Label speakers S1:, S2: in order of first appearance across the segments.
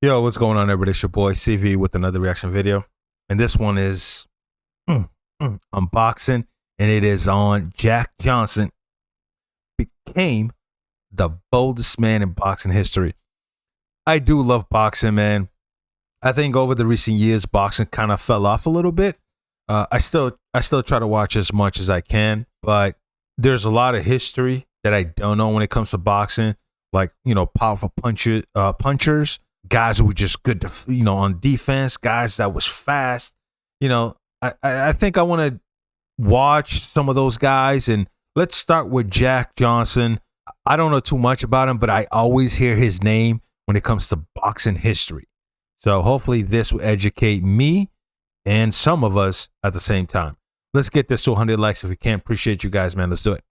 S1: Yo, what's going on, everybody? It's your boy CV with another reaction video. And this one is unboxing, and it is on Jack Johnson became the boldest man in boxing history. I do love boxing, man. I think over the recent years, boxing kind of fell off a little bit. I still try to watch as much as I can, but there's a lot of history that I don't know when it comes to boxing, like, you know, powerful punchers, guys who were just good to, on defense, guys that was fast. I think I want to watch some of those guys, and let's start with Jack Johnson. I don't know too much about him, but I always hear his name when it comes to boxing history. So hopefully this will educate me and some of us at the same time. Let's get this to 100 likes if we can. Appreciate you guys, man. Let's do it.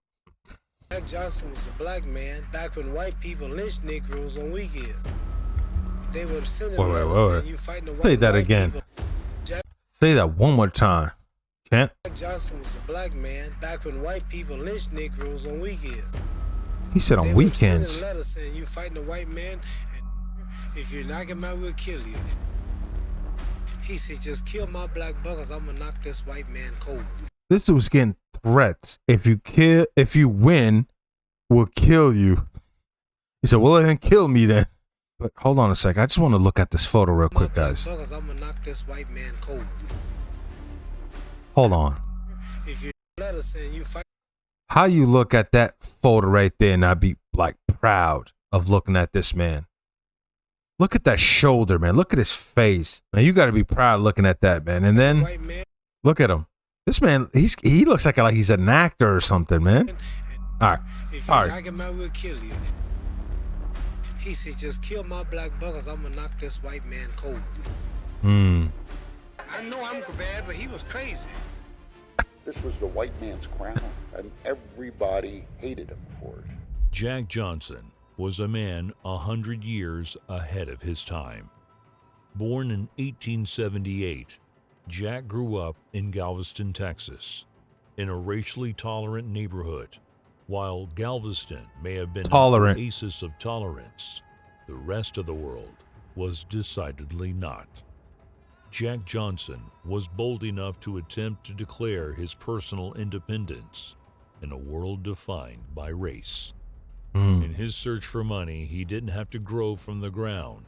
S2: Jack Johnson was a black man back when white people lynched Negroes on weekends. They would send him
S1: Wait.
S2: you fighting the
S1: Say that again. Say that one more time. Can't?
S2: Jack Johnson was a black man back when white people lynched Negroes on weekends.
S1: He said on weekends.
S2: They would send him letters saying you fighting a white man, and if you knock him out, we'll kill you. He said, just kill my black buggers, I'm gonna knock this white man cold.
S1: This dude's getting threats. If you win, we'll kill you. He said, well, then kill me then. But hold on a sec. I just want to look at this photo real quick, guys.
S2: Buggers, I'm gonna knock this white man cold.
S1: Hold on.
S2: If you letter saying you fight.
S1: How you look at that photo right there and not be like proud of looking at this man? Look at that shoulder, man. Look at his face. Now you got to be proud looking at that, man. And then look at him. This man, he looks like he's an actor or something, man. All right.
S2: If you knock him out, we'll kill you. He said, just kill my black buggers, I'm gonna knock this white man cold. I know I'm bad, but he was crazy.
S3: This was the white man's crown, and everybody hated him for it.
S4: Jack Johnson was a man 100 years ahead of his time. Born in 1878, Jack grew up in Galveston, Texas, in a racially tolerant neighborhood. While Galveston may have been an oasis of tolerance, the rest of the world was decidedly not. Jack Johnson was bold enough to attempt to declare his personal independence in a world defined by race. In his search for money, he didn't have to grow from the ground.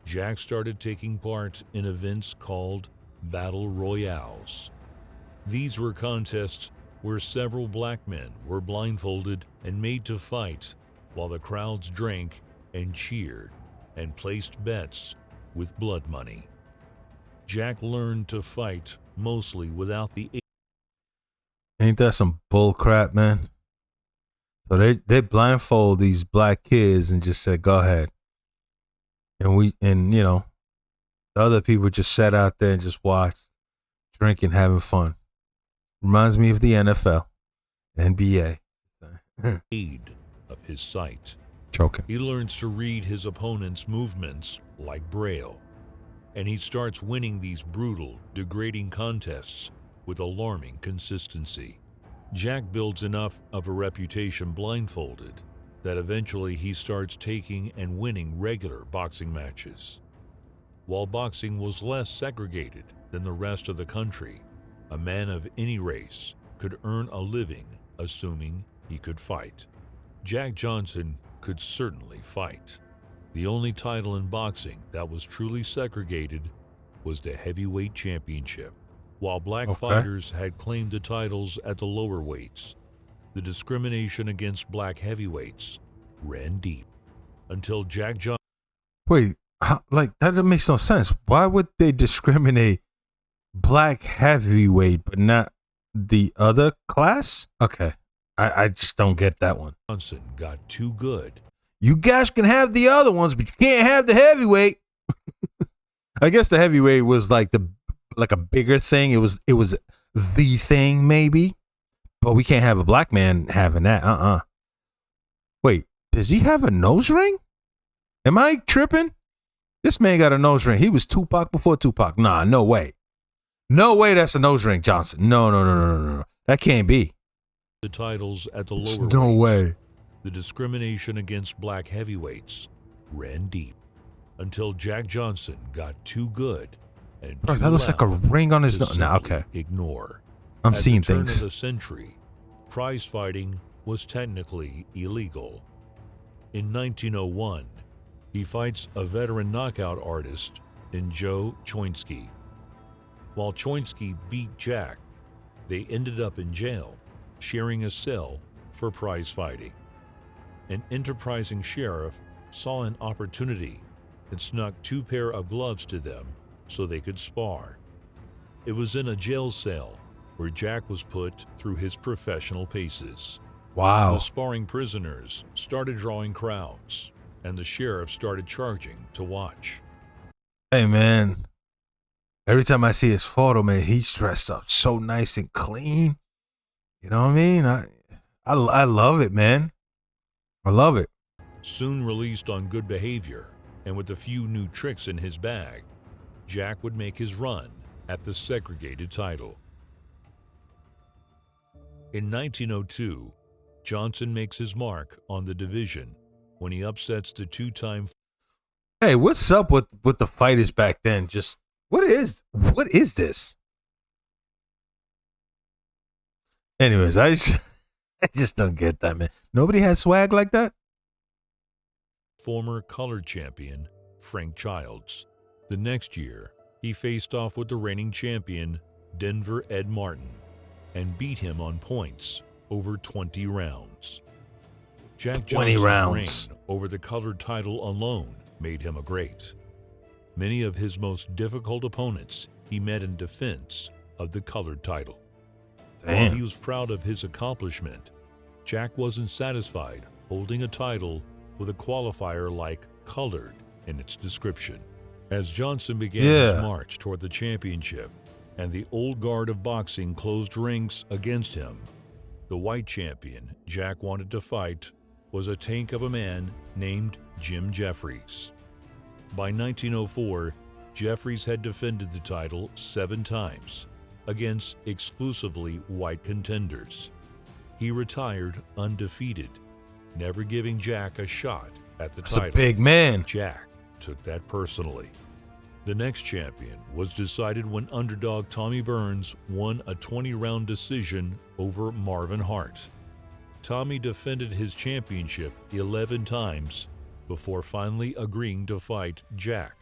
S4: Jack started taking part in events called battle royales. These were contests where several black men were blindfolded and made to fight while the crowds drank and cheered and placed bets with blood money. Jack learned to fight mostly without the aid.
S1: Ain't that some bull crap, man? So they blindfold these black kids and just said, go ahead. And the other people just sat out there and just watched, drinking, having fun. Reminds me of the NFL, NBA.
S4: Aid of his sight.
S1: Choking.
S4: He learns to read his opponent's movements like Braille, and he starts winning these brutal, degrading contests with alarming consistency. Jack builds enough of a reputation blindfolded that eventually he starts taking and winning regular boxing matches. While boxing was less segregated than the rest of the country, a man of any race could earn a living assuming he could fight. Jack Johnson could certainly fight. The only title in boxing that was truly segregated was the heavyweight championship. While black fighters had claimed the titles at the lower weights, the discrimination against black heavyweights ran deep until Jack Johnson.
S1: Wait, that makes no sense. Why would they discriminate black heavyweight but not the other class? Okay, I just don't get that one.
S4: Johnson got too good.
S1: You guys can have the other ones, but you can't have the heavyweight. I guess the heavyweight was like a bigger thing. It was the thing maybe, but we can't have a black man having that. Wait, does he have a nose ring? Am I tripping? This man got a nose ring. He was Tupac before Tupac. Nah, no way. No way that's a nose ring, Johnson. No. That can't be.
S4: The titles at the lower
S1: no
S4: weights.
S1: way.
S4: The discrimination against black heavyweights ran deep until Jack Johnson got too good and
S1: Bro,
S4: too
S1: that looks like a
S4: loud
S1: ring on his
S4: to
S1: nose. Nah,
S4: simply
S1: okay.
S4: ignore.
S1: I'm
S4: At
S1: seeing
S4: the turn
S1: things.
S4: of the century, prize fighting was technically illegal. In 1901, he fights a veteran knockout artist in Joe Choinsky. While Choinsky beat Jack, they ended up in jail, sharing a cell for prize fighting. An enterprising sheriff saw an opportunity and snuck 2 pair of gloves to them so they could spar. It was in a jail cell where Jack was put through his professional paces.
S1: Wow.
S4: The sparring prisoners started drawing crowds, and the sheriff started charging to watch.
S1: Hey, man. Every time I see his photo, man, he's dressed up so nice and clean. You know what I mean? I love it, man. I love it.
S4: Soon released on good behavior and with a few new tricks in his bag, Jack would make his run at the segregated title. In 1902, Johnson makes his mark on the division when he upsets the 2-time.
S1: Hey, what's up with the fighters back then? Just what is this? Anyways, I just don't get that, man. Nobody had swag like that?
S4: Former colored champion Frank Childs. The next year, he faced off with the reigning champion Denver Ed Martin and beat him on points over 20 rounds. Jack
S1: 20
S4: Johnson's
S1: rounds.
S4: reign over the colored title alone made him a great. Many of his most difficult opponents he met in defense of the colored title. While
S1: Damn.
S4: he was proud of his accomplishment, Jack wasn't satisfied holding a title with a qualifier like colored in its description. As Johnson began his
S1: Yeah.
S4: march toward the championship and the old guard of boxing closed ranks against him, the white champion Jack wanted to fight was a tank of a man named Jim Jeffries. By 1904, Jeffries had defended the title 7 times against exclusively white contenders. He retired undefeated, never giving Jack a shot at the
S1: That's
S4: title.
S1: a big man.
S4: Jack took that personally. The next champion was decided when underdog Tommy Burns won a 20-round decision over Marvin Hart. Tommy defended his championship 11 times before finally agreeing to fight Jack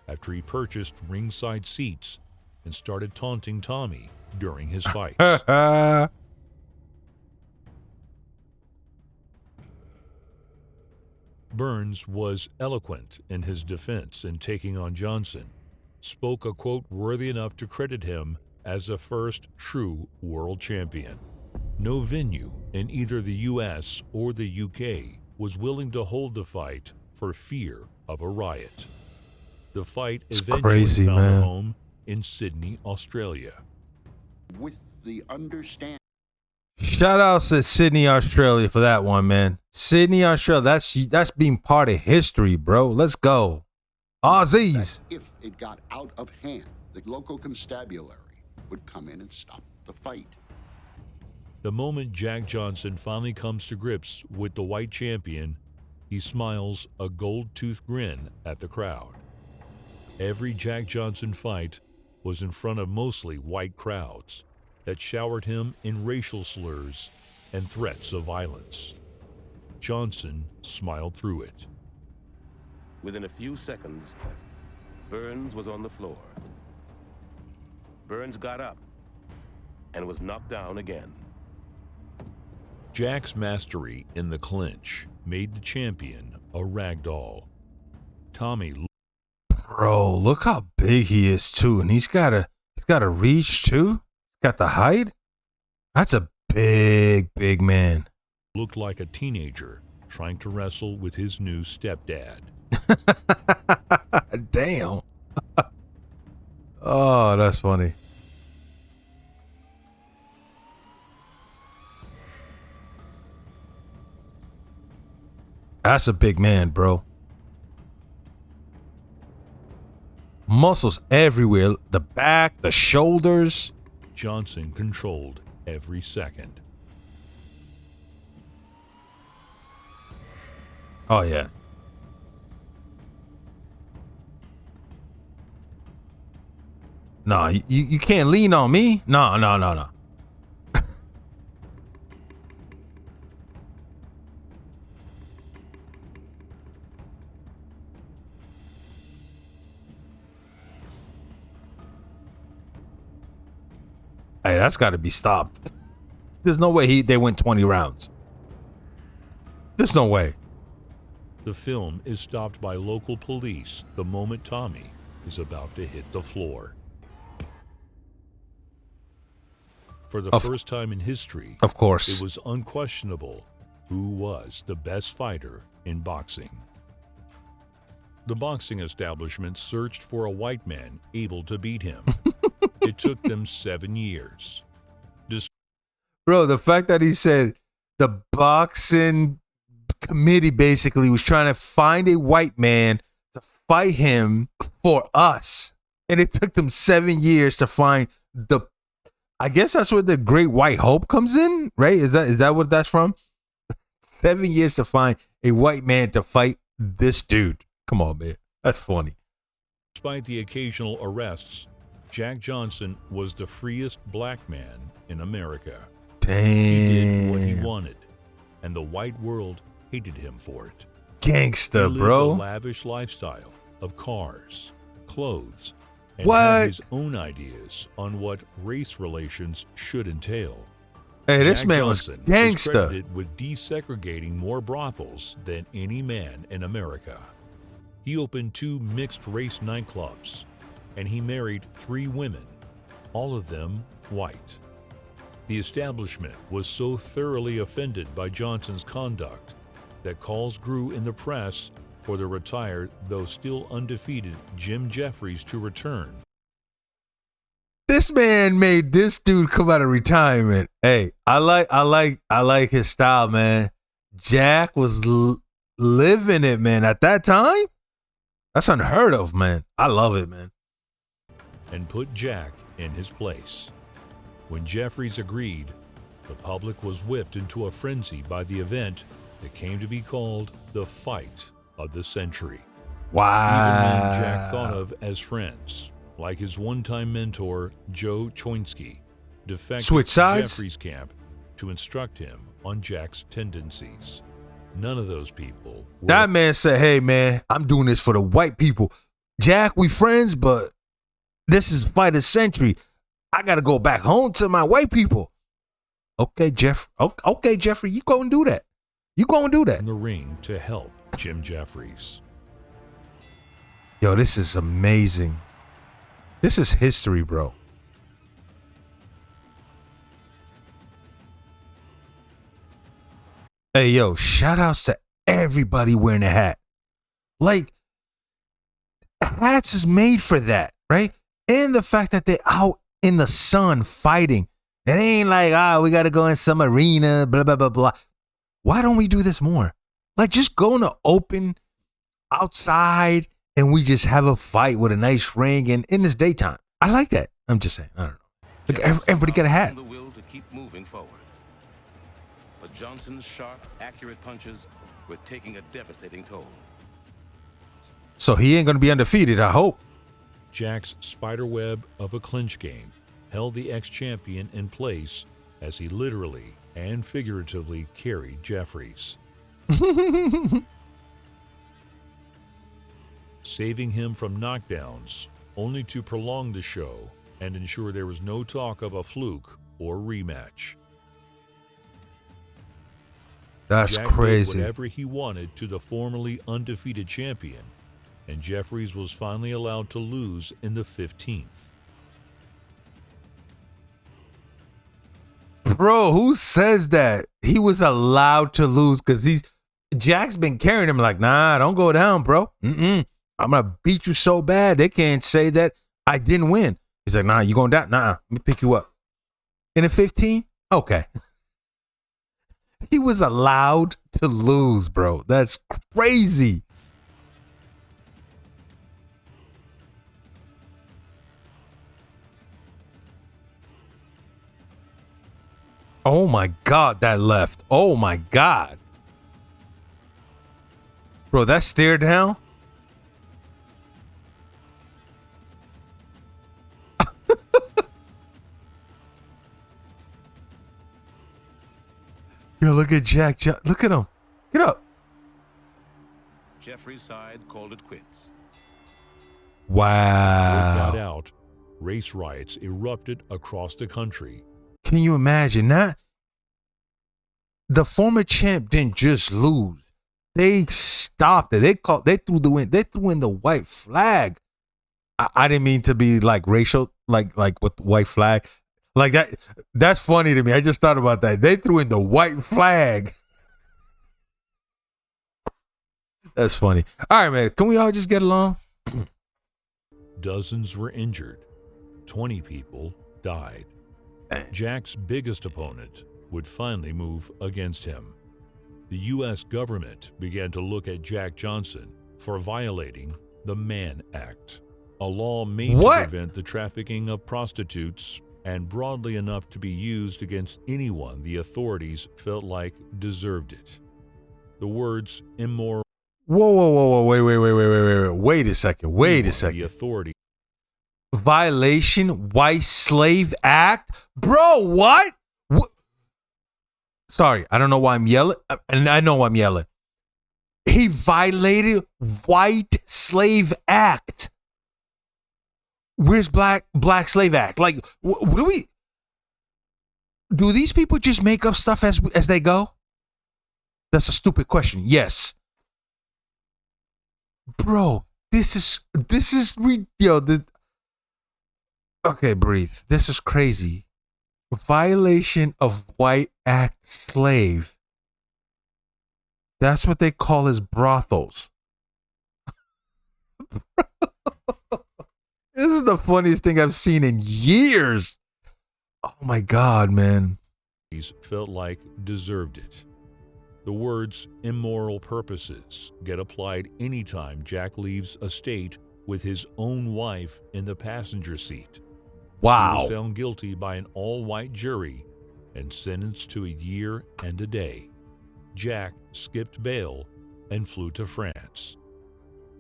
S4: after he purchased ringside seats and started taunting Tommy during his fights. Burns was eloquent in his defense in taking on Johnson, spoke a quote worthy enough to credit him as the first true world champion. No venue in either the US or the UK was willing to hold the fight for fear of a riot. The fight eventually
S1: crazy,
S4: found
S1: man.
S4: a home in Sydney, Australia.
S3: With the understanding
S1: Shout out to Sydney, Australia for that one, man. Sydney, Australia. That's being part of history, bro. Let's go. Aussies.
S3: that if it got out of hand, the local constabulary would come in and stop the fight.
S4: The moment Jack Johnson finally comes to grips with the white champion, he smiles a gold-toothed grin at the crowd. Every Jack Johnson fight was in front of mostly white crowds that showered him in racial slurs and threats of violence. Johnson smiled through it.
S5: Within a few seconds, Burns was on the floor. Burns got up and was knocked down again.
S4: Jack's mastery in the clinch made the champion a ragdoll. Tommy
S1: Bro, look how big he is too. And he's got a reach too. Got the height. That's a big man.
S4: looked like a teenager trying to wrestle with his new stepdad.
S1: Damn. Oh, that's funny. That's a big man, bro. Muscles everywhere. The back, the shoulders.
S4: Johnson controlled every second.
S1: Oh, yeah. No, you can't lean on me. No. Hey, that's got to be stopped. There's no way they went 20 rounds. There's no way.
S4: The film is stopped by local police the moment Tommy is about to hit the floor. For the first time in history,
S1: of course,
S4: it was unquestionable who was the best fighter in boxing. The boxing establishment searched for a white man able to beat him. It took them 7 years.
S1: Bro, the fact that he said the boxing committee basically was trying to find a white man to fight him for us. And it took them 7 years to find I guess that's where the Great White Hope comes in, right? Is that what that's from? 7 years to find a white man to fight this dude. Come on, man. That's funny.
S4: Despite the occasional arrests, Jack Johnson was the freest black man in America.
S1: Damn.
S4: He did what he wanted, and the white world hated him for it.
S1: Gangsta,
S4: he lived
S1: bro.
S4: A lavish lifestyle of cars, clothes, and
S1: what?
S4: had his own ideas on what race relations should entail.
S1: Hey, this
S4: Jack
S1: man
S4: Johnson
S1: was gangsta.
S4: is credited with desegregating more brothels than any man in America. He opened 2 mixed-race nightclubs, and he married 3 women, all of them white. The establishment was so thoroughly offended by Johnson's conduct that calls grew in the press for the retired, though still undefeated, Jim Jeffries to return.
S1: This man made this dude come out of retirement. Hey, I like his style, man. Jack was living it, man. At that time, that's unheard of, man. I love it, man.
S4: And put Jack in his place. When Jeffries agreed, the public was whipped into a frenzy by the event that came to be called the fight of the century.
S1: Wow.
S4: Even men Jack thought of as friends, like his one-time mentor, Joe Choinsky, defected
S1: Switch sides?
S4: to Jeffries' camp to instruct him on Jack's tendencies. None of those people were...
S1: That man said, hey, man, I'm doing this for the white people. Jack, we friends, but this is fight of the century. I got to go back home to my white people. Okay, Jeff. Okay, Jeffrey, you go and do that. You go and do that.
S4: In the ring to help Jim Jeffries.
S1: Yo, this is amazing. This is history, bro. Hey, yo, shout outs to everybody wearing a hat. Like, hats is made for that, right? And the fact that they're out in the sun fighting. It ain't like, we got to go in some arena, blah, blah, blah, blah. Why don't we do this more? Like, just go in the open, outside, and we just have a fight with a nice ring and in this daytime. I like that. I'm just saying. I don't know. Look, everybody got a hat.
S5: The will to keep moving forward. But Johnson's sharp, accurate punches were taking a devastating toll.
S1: So he ain't going to be undefeated, I hope.
S4: Jack's spiderweb of a clinch game held the ex-champion in place as he literally and figuratively carried Jeffries, saving him from knockdowns, only to prolong the show and ensure there was no talk of a fluke or rematch.
S1: That's
S4: Jack
S1: crazy.
S4: did whatever he wanted to the formerly undefeated champion, and Jeffries was finally allowed to lose in the 15th.
S1: Bro, who says that? He was allowed to lose because Jack's been carrying him like, nah, don't go down, bro. I'm going to beat you so bad, they can't say that I didn't win. He's like, nah, you going down? Nah, let me pick you up. In the 15? Okay. He was allowed to lose, bro. That's crazy. Oh my God, that left. Oh my God. Bro, that stare down. Yo, look at Jack. Look at him. Get up.
S5: Jeffrey's side called it quits.
S4: Word got
S1: Wow.
S4: out. Race riots erupted across the country.
S1: Can you imagine that? The former champ didn't just lose. They stopped it. They threw in the white flag. I didn't mean to be like racial, like with the white flag. Like that. That's funny to me. I just thought about that. They threw in the white flag. That's funny. All right, man. Can we all just get along?
S4: Dozens were injured. 20 people died. Jack's biggest opponent would finally move against him. The U.S. government began to look at Jack Johnson for violating the Mann Act, a law made to prevent the trafficking of prostitutes and broadly enough to be used against anyone the authorities felt like deserved it. The words immoral.
S1: Whoa. Wait a second.
S4: The authority.
S1: Violation, White Slave Act? Bro, what? Sorry, I don't know why I'm yelling. And I know why I'm yelling. He violated White Slave Act. Where's Black Slave Act? Like, do these people just make up stuff as they go? That's a stupid question. Yes. Bro, okay, breathe. This is crazy. Violation of White Act slave. That's what they call as brothels. This is the funniest thing I've seen in years. Oh my God, man.
S4: Felt like deserved it. The words immoral purposes get applied anytime Jack leaves a state with his own wife in the passenger seat.
S1: Wow.
S4: He was found guilty by an all-white jury and sentenced to a year and a day. Jack skipped bail and flew to France.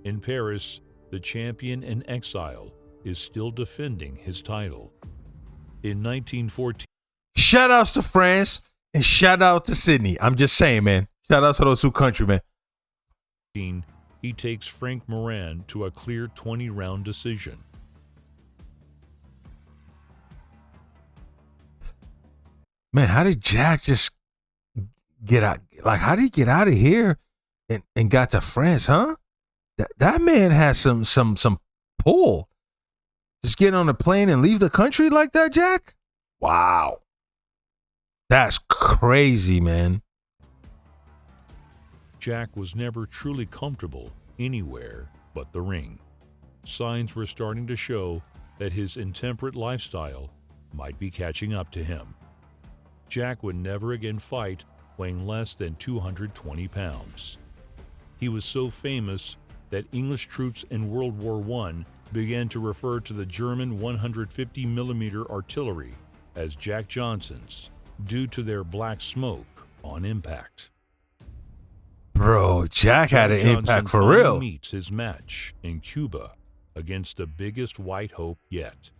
S4: In Paris, the champion in exile is still defending his title. In 1914,
S1: shout outs to France and shout out to Sydney. I'm just saying, man. Shout outs to those two countrymen.
S4: he takes Frank Moran to a clear 20-round decision.
S1: Man, how did Jack just get out? Like, how did he get out of here and got to France, huh? That man has some pull. Just get on a plane and leave the country like that, Jack? Wow. That's crazy, man.
S4: Jack was never truly comfortable anywhere but the ring. Signs were starting to show that his intemperate lifestyle might be catching up to him. Jack would never again fight weighing less than 220 pounds. He was so famous that English troops in World War I began to refer to the German 150mm artillery as Jack Johnsons due to their black smoke on impact.
S1: Bro, Jack had an impact for real.
S4: Meets his match in Cuba against the biggest white hope yet.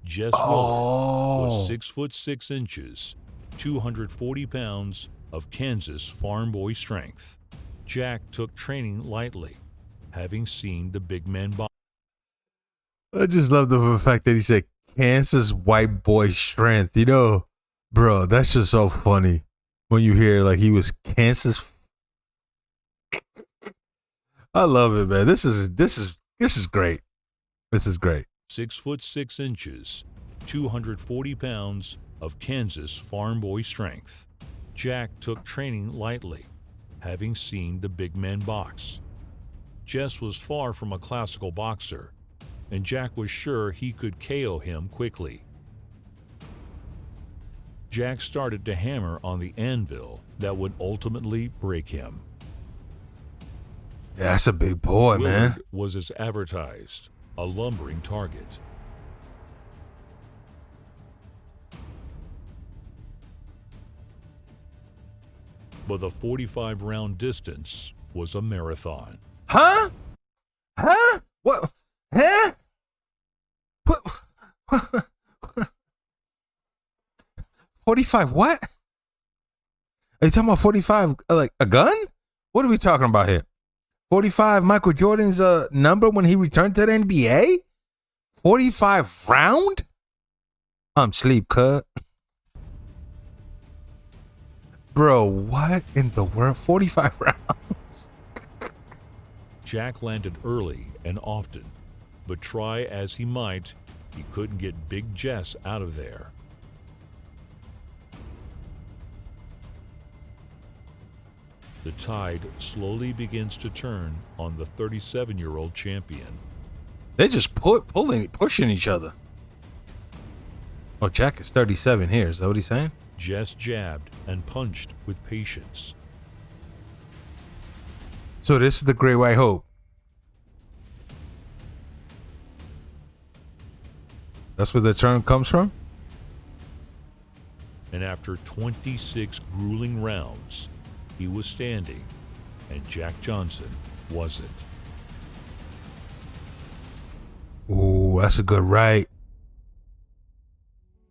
S4: Jess Willard was 6'6", 240 pounds of Kansas farm boy strength. Jack took training lightly, having seen the big man box.
S1: I just love the fact that he said Kansas white boy strength. You know, bro, that's just so funny when you hear like he was Kansas. I love it, man. This is great. This is great.
S4: 6'6", 240 pounds of Kansas farm boy strength. Jack took training lightly, having seen the big man box. Jess was far from a classical boxer, and Jack was sure he could KO him quickly. Jack started to hammer on the anvil that would ultimately break him.
S1: Yeah, that's a big boy,
S4: Willard
S1: man.
S4: was as advertised, a lumbering target. But the 45-round distance was a marathon.
S1: Huh? What? Huh? What? 45 what? Are you talking about 45, like a gun? What are we talking about here? 45, Michael Jordan's number when he returned to the NBA? 45 round? I'm sleep cut. Bro, what in the world? 45 rounds?
S4: Jack landed early and often, but try as he might, he couldn't get Big Jess out of there. The tide slowly begins to turn on the 37-year-old champion.
S1: They're just pushing each other. Oh, Jack is 37 here. Is that what he's saying?
S4: Jess jabbed and punched with patience.
S1: So this is the Great White Hope. That's where the term comes from?
S4: And after 26 grueling rounds, he was standing, and Jack Johnson wasn't.
S1: Ooh, that's a good right.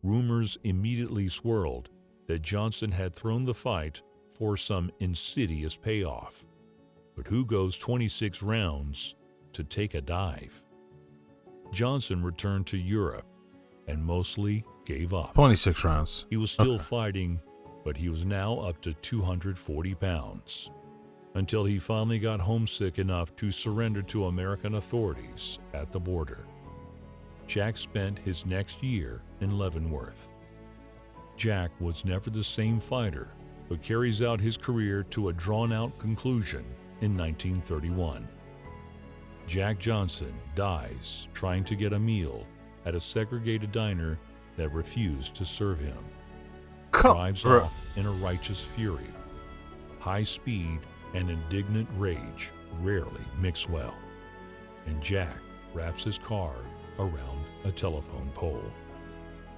S4: Rumors immediately swirled that Johnson had thrown the fight for some insidious payoff. But who goes 26 rounds to take a dive? Johnson returned to Europe and mostly gave up.
S1: 26 rounds.
S4: He was still fighting, but he was now up to 240 pounds, until he finally got homesick enough to surrender to American authorities at the border. Jack spent his next year in Leavenworth. Jack was never the same fighter, but carries out his career to a drawn-out conclusion in 1931. Jack Johnson dies trying to get a meal at a segregated diner that refused to serve him. Drives off in a righteous fury. High speed and indignant rage rarely mix well, and Jack wraps his car around a telephone pole.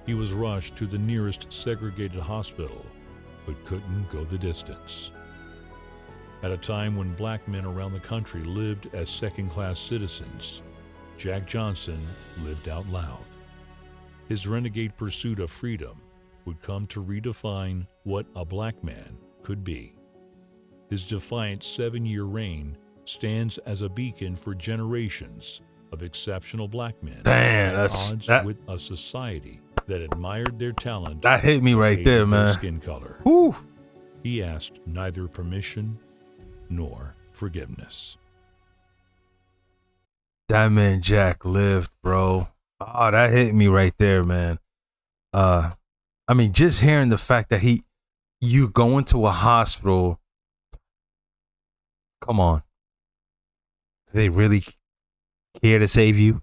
S4: He was rushed to the nearest segregated hospital, but couldn't go the distance. At a time when black men around the country lived as second-class citizens, Jack Johnson lived out loud. His renegade pursuit of freedom would come to redefine what a black man could be. His defiant 7-year reign stands as a beacon for generations of exceptional black men at odds with a society that admired their talent.
S1: That hit me right there, man.
S4: Skin color.
S1: Whew.
S4: He asked neither permission nor forgiveness.
S1: That man Jack lived, bro. Oh, that hit me right there, man. I mean, just hearing the fact that you go into a hospital. Come on. Do they really care to save you?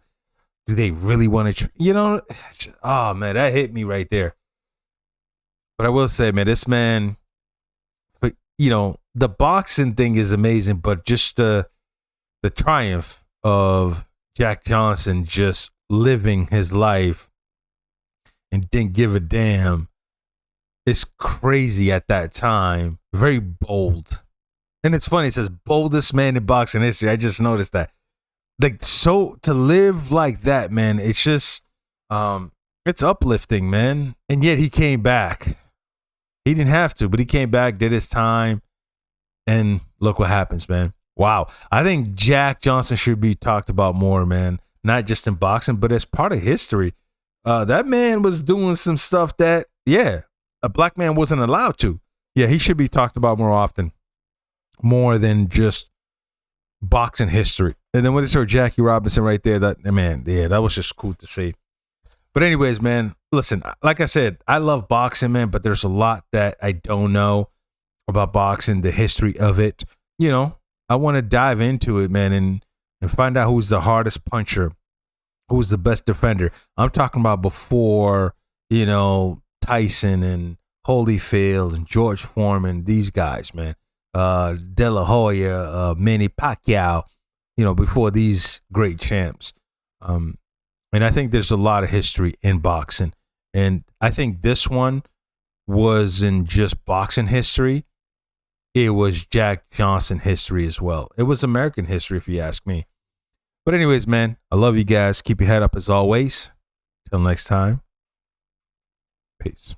S1: Do they really want to, oh man, that hit me right there. But I will say, man, this man, but the boxing thing is amazing, but just the triumph of Jack Johnson just living his life and didn't give a damn is crazy at that time. Very bold. And it's funny, it says boldest man in boxing history. I just noticed that. Like, so to live like that, man, it's just it's uplifting, man. And yet he came back. He didn't have to, but he came back, did his time, and look what happens, man. Wow. I think Jack Johnson should be talked about more, man. Not just in boxing, but as part of history. That man was doing some stuff that, a black man wasn't allowed to. Yeah, he should be talked about more often. More than just boxing history. And then when they saw Jackie Robinson right there, that was just cool to see. But anyways, man, listen, like I said, I love boxing, man, but there's a lot that I don't know about boxing, the history of it. I want to dive into it, man, and find out who's the hardest puncher, who's the best defender. I'm talking about before, Tyson and Holyfield and George Foreman, these guys, man. De La Hoya, Manny Pacquiao, before these great champs. And I think there's a lot of history in boxing. And I think this one wasn't just boxing history. It was Jack Johnson history as well. It was American history, if you ask me. But anyways, man, I love you guys. Keep your head up as always. Till next time. Peace.